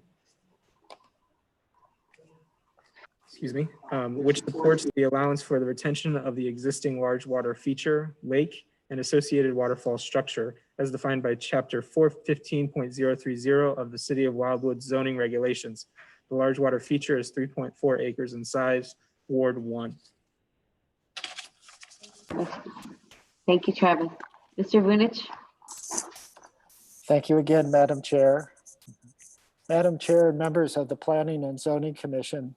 Excuse me, which supports the allowance for the retention of the existing large water feature, lake, and associated waterfall structure as defined by Chapter 415.030 of the City of Wildwood zoning regulations. The large water feature is 3.4 acres in size, Ward 1. Thank you, Travis. Mr. Vunich? Thank you again, Madam Chair. Madam Chair and members of the Planning and Zoning Commission,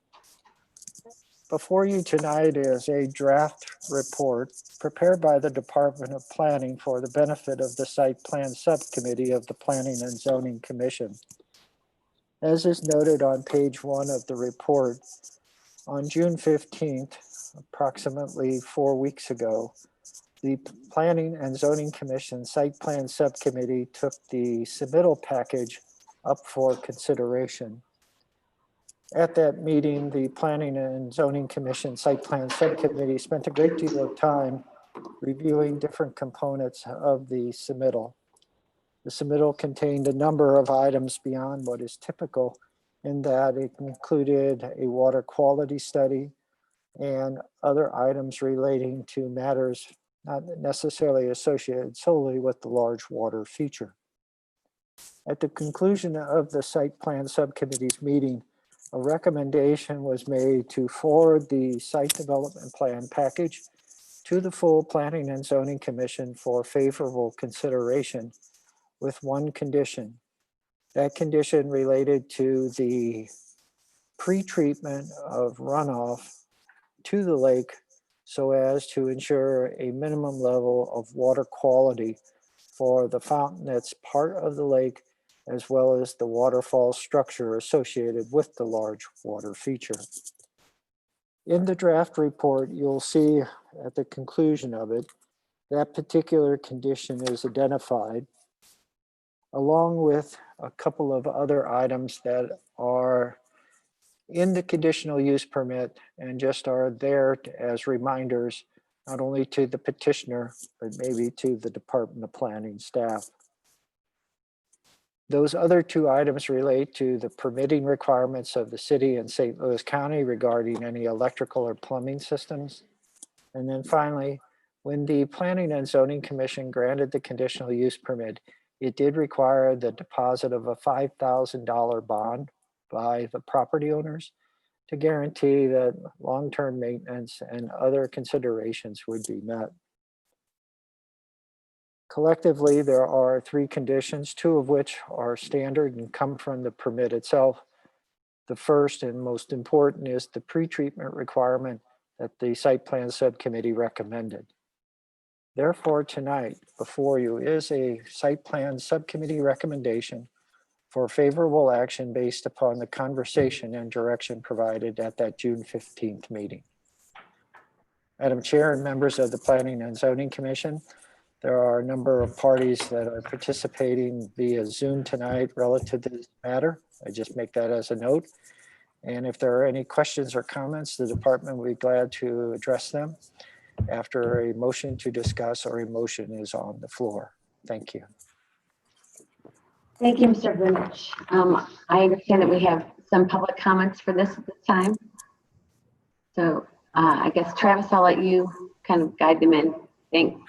before you tonight is a draft report prepared by the Department of Planning for the benefit of the Site Plan Subcommittee of the Planning and Zoning Commission. As is noted on page 1 of the report, on June 15th, approximately 4 weeks ago, the Planning and Zoning Commission Site Plan Subcommittee took the submittal package up for consideration. At that meeting, the Planning and Zoning Commission Site Plan Subcommittee spent a great deal of time reviewing different components of the submittal. The submittal contained a number of items beyond what is typical in that it included a water quality study and other items relating to matters not necessarily associated solely with the large water feature. At the conclusion of the Site Plan Subcommittee's meeting, a recommendation was made to forward the site development plan package to the full Planning and Zoning Commission for favorable consideration with one condition. That condition related to the pre-treatment of runoff to the lake so as to ensure a minimum level of water quality for the fountain that's part of the lake, as well as the waterfall structure associated with the large water feature. In the draft report, you'll see at the conclusion of it, that particular condition is identified, along with a couple of other items that are in the conditional use permit and just are there as reminders, not only to the petitioner, but maybe to the Department of Planning staff. Those other two items relate to the permitting requirements of the city and St. Louis County regarding any electrical or plumbing systems. And then finally, when the Planning and Zoning Commission granted the conditional use permit, it did require the deposit of a $5,000 bond by the property owners to guarantee that long-term maintenance and other considerations would be met. Collectively, there are 3 conditions, 2 of which are standard and come from the permit itself. The first and most important is the pre-treatment requirement that the Site Plan Subcommittee recommended. Therefore, tonight before you is a Site Plan Subcommittee recommendation for favorable action based upon the conversation and direction provided at that June 15th meeting. Madam Chair and members of the Planning and Zoning Commission, there are a number of parties that are participating via Zoom tonight relative to this matter. I just make that as a note. And if there are any questions or comments, the department will be glad to address them after a motion to discuss or a motion is on the floor. Thank you. Thank you, Mr. Vunich. I understand that we have some public comments for this at this time. So I guess, Travis, I'll let you kind of guide them in. Thanks.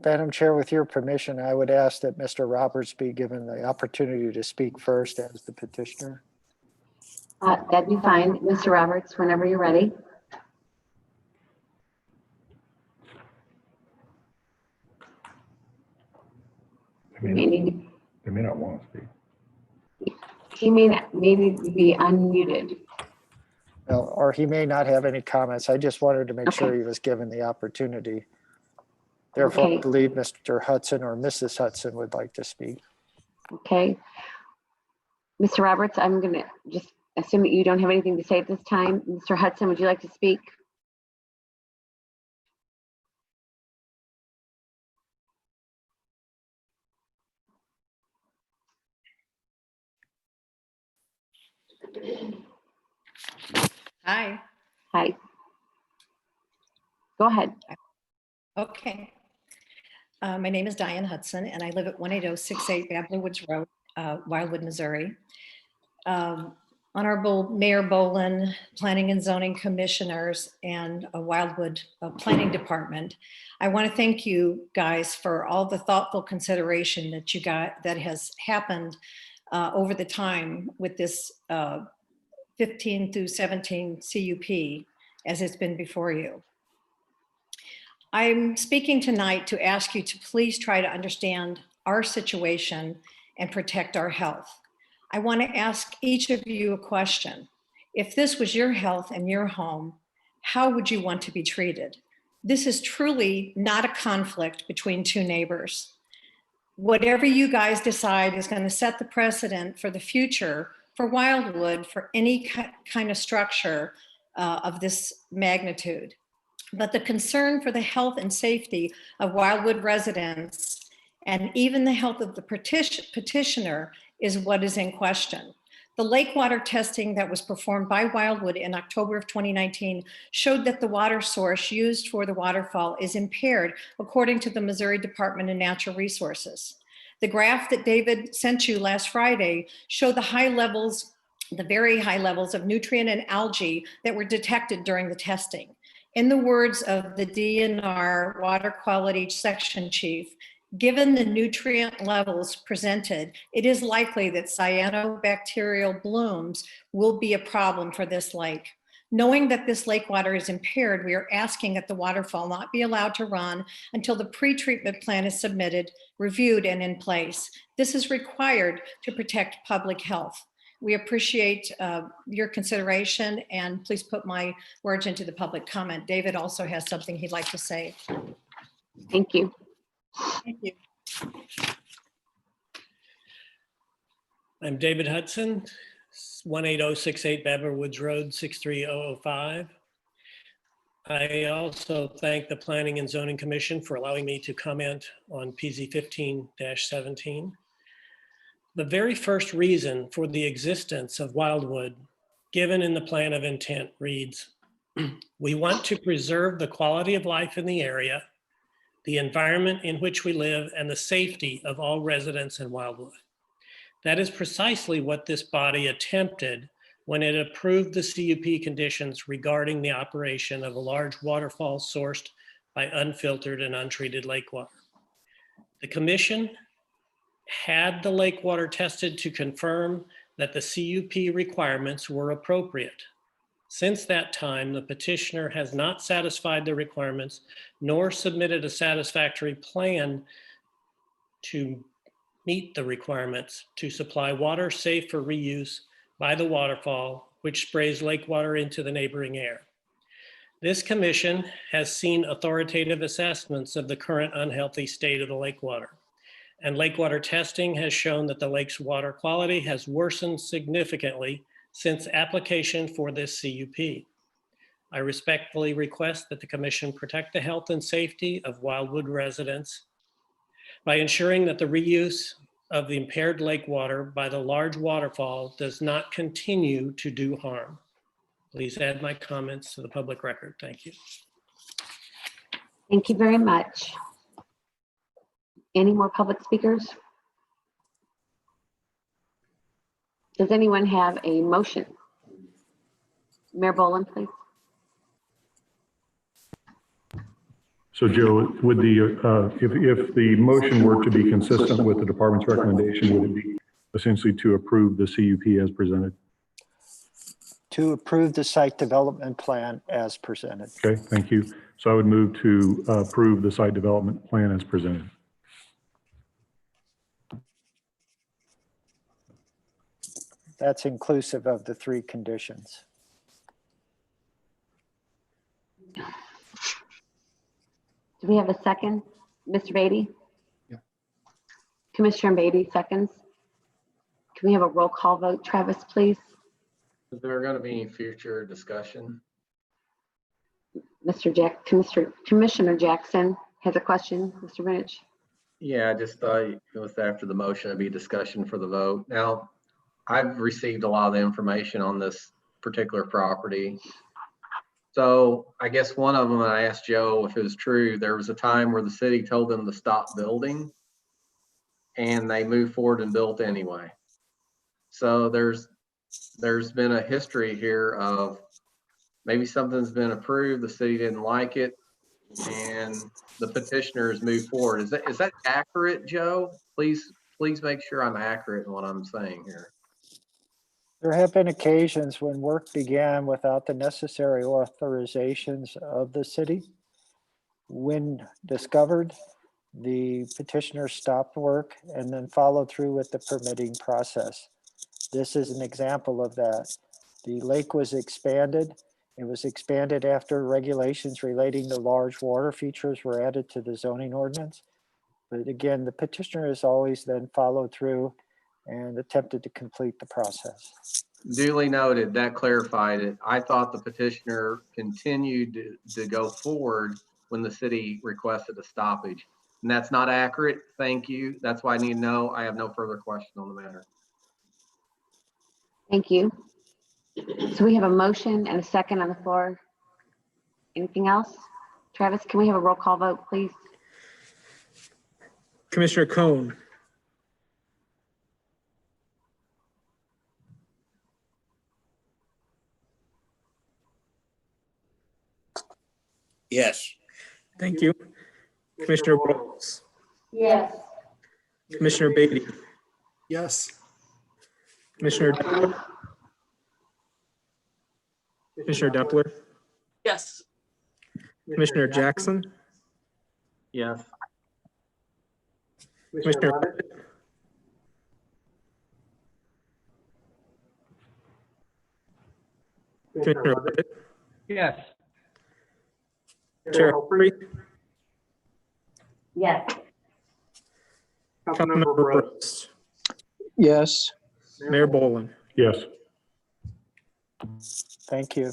Madam Chair, with your permission, I would ask that Mr. Roberts be given the opportunity to speak first as the petitioner. That'd be fine. Mr. Roberts, whenever you're ready. They may not want to speak. He may need to be unmuted. Well, or he may not have any comments. I just wanted to make sure Okay. he was given the opportunity. Therefore, Okay. I believe Mr. Hudson or Mrs. Hudson would like to speak. Okay. Mr. Roberts, I'm going to just assume that you don't have anything to say at this time. Mr. Hudson, would you like to speak? Hi. Hi. Go ahead. Okay. My name is Diane Hudson, and I live at 18068 Babbler Woods Road, Wildwood, Missouri. On Honorable Mayor Bolin, Planning and Zoning Commissioners, and Wildwood Planning Department. I want to thank you guys for all the thoughtful consideration that you got that has happened over the time with this 15 through 17 CUP as it's been before you. I'm speaking tonight to ask you to please try to understand our situation and protect our health. I want to ask each of you a question. If this was your health and your home, how would you want to be treated? This is truly not a conflict between two neighbors. Whatever you guys decide is going to set the precedent for the future for Wildwood for any kind of structure of this magnitude. But the concern for the health and safety of Wildwood residents and even the health of the petitioner is what is in question. The lake water testing that was performed by Wildwood in October of 2019 showed that the water source used for the waterfall is impaired according to the Missouri Department of Natural Resources. The graph that David sent you last Friday showed the high levels, the very high levels of nutrient and algae that were detected during the testing. In the words of the DNR Water Quality Section Chief, given the nutrient levels presented, it is likely that cyanobacterial blooms will be a problem for this lake. Knowing that this lake water is impaired, we are asking that the waterfall not be allowed to run until the pre-treatment plan is submitted, reviewed, and in place. This is required to protect public health. We appreciate your consideration, and please put my words into the public comment. David also has something he'd like to say. Thank you. Thank you. I'm David Hudson, 18068 Baber Woods Road, 63005. I also thank the Planning and Zoning Commission for allowing me to comment on PZ 15-17. The very first reason for the existence of Wildwood, given in the plan of intent, reads, we want to preserve the quality of life in the area, the environment in which we live, and the safety of all residents in Wildwood. That is precisely what this body attempted when it approved the CUP conditions regarding the operation of a large waterfall sourced by unfiltered and untreated lake water. The commission had the lake water tested to confirm that the CUP requirements were appropriate. Since that time, the petitioner has not satisfied the requirements nor submitted a satisfactory plan to meet the requirements to supply water safe for reuse by the waterfall, which sprays lake water into the neighboring air. This commission has seen authoritative assessments of the current unhealthy state of the lake water, and lake water testing has shown that the lake's water quality has worsened significantly since application for this CUP. I respectfully request that the commission protect the health and safety of Wildwood residents by ensuring that the reuse of the impaired lake water by the large waterfall does not continue to do harm. Please add my comments to the public record. Thank you. Thank you very much. Any more public speakers? Does anyone have a motion? Mayor Bolin, please. So Joe, would the, if the motion were to be consistent with the department's recommendation, would it be essentially to approve the CUP as presented? To approve the site development plan as presented. Okay, thank you. So I would move to approve the site development plan as presented. That's inclusive of the 3 conditions. Do we have a second? Mr. Beatty? Yeah. Commissioner Beatty seconds. Can we have a roll call vote, Travis, please? Is there going to be any future discussion? Commissioner Jackson has a question. Mr. Rich? Yeah, I just thought it was after the motion, it'd be discussion for the vote. Now, I've received a lot of the information on this particular property. So I guess one of them, I asked Joe if it was true, there was a time where the city told them to stop building and they moved forward and built anyway. So there's there's been a history here of maybe something's been approved, the city didn't like it, and the petitioners move forward. Is that accurate, Joe? Please make sure I'm accurate in what I'm saying here. There have been occasions when work began without the necessary authorizations of the city. When discovered, the petitioner stopped work and then followed through with the permitting process. This is an example of that. The lake was expanded. It was expanded after regulations relating to large water features were added to the zoning ordinance. But again, the petitioner has always then followed through and attempted to complete the process. Duly noted, that clarified it. I thought the petitioner continued to go forward when the city requested a stoppage. And that's not accurate. Thank you. That's why I need to know. I have no further question on the matter. Thank you. So we have a motion and a second on the floor. Anything else? Travis, can we have a roll call vote, please? Commissioner Cohn, Yes. thank you. Commissioner Bowles, Yes. Commissioner Beatty, Yes. Commissioner Doppler, Yes. Commissioner Jackson, Yes. Commissioner Levitt, Commissioner Levitt, Yes. Chair Humphrey, Yes. Councilmember Brooks, Yes. Mayor Boland. Yes. Thank you.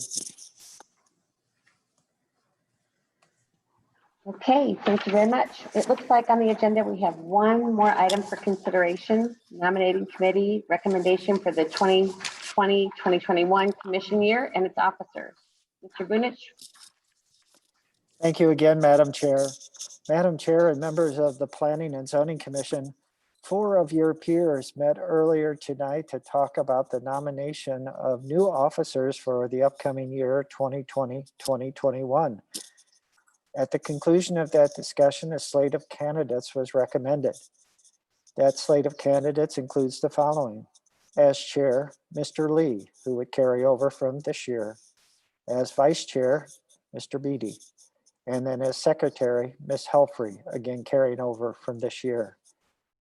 Okay, thank you very much. It looks like on the agenda, we have one more item for consideration, nominating committee recommendation for the 2020-2021 commission year and its officers. Mr. Bunich? Thank you again, Madam Chair. Madam Chair and members of the Planning and Zoning Commission, 4 of your peers met earlier tonight to talk about the nomination of new officers for the upcoming year 2020-2021. At the conclusion of that discussion, a slate of candidates was recommended. That slate of candidates includes the following. As chair, Mr. Lee, who would carry over from this year. As vice chair, Mr. Beatty. And then as secretary, Ms. Helfrey, again carrying over from this year.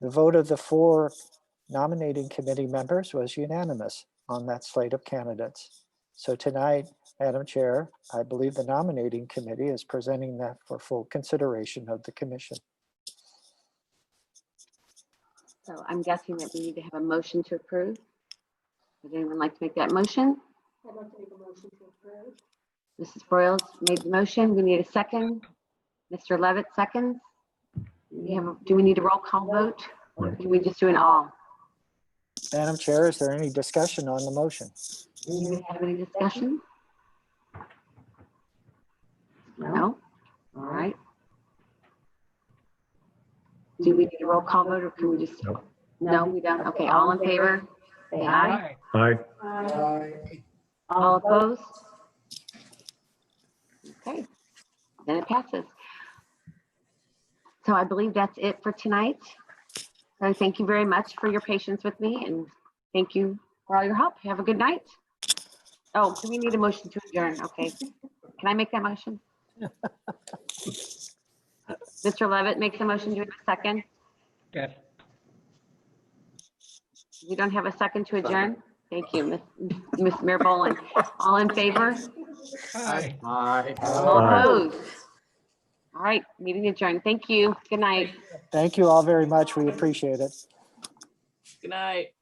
The vote of the 4 nominating committee members was unanimous on that slate of candidates. So tonight, Madam Chair, I believe the nominating committee is presenting that for full consideration of the commission. So I'm guessing that we need to have a motion to approve. Would anyone like to make that motion? I'd like to make a motion to approve. Mrs. Broyles made the motion. We need a second. Mr. Levitt seconds. Do we need a roll call vote? Or can we just do an all? Madam Chair, is there any discussion on the motion? Do we have any discussion? No? All right. Do we need a roll call vote or can we just? No, we don't. Okay, all in favor? Say aye. Aye. All opposed? Okay, then it passes. So I believe that's it for tonight. So thank you very much for your patience with me and thank you for all your help. Have a good night. Oh, do we need a motion to adjourn? Okay. Can I make that motion? Mr. Levitt makes a motion. Do we have a second? Yes. We don't have a second to adjourn? Thank you, Ms. Mayor Boland. All in favor? Aye. All opposed? All right, meeting adjourned. Thank you. Good night. Thank you all very much. We appreciate it. Good night.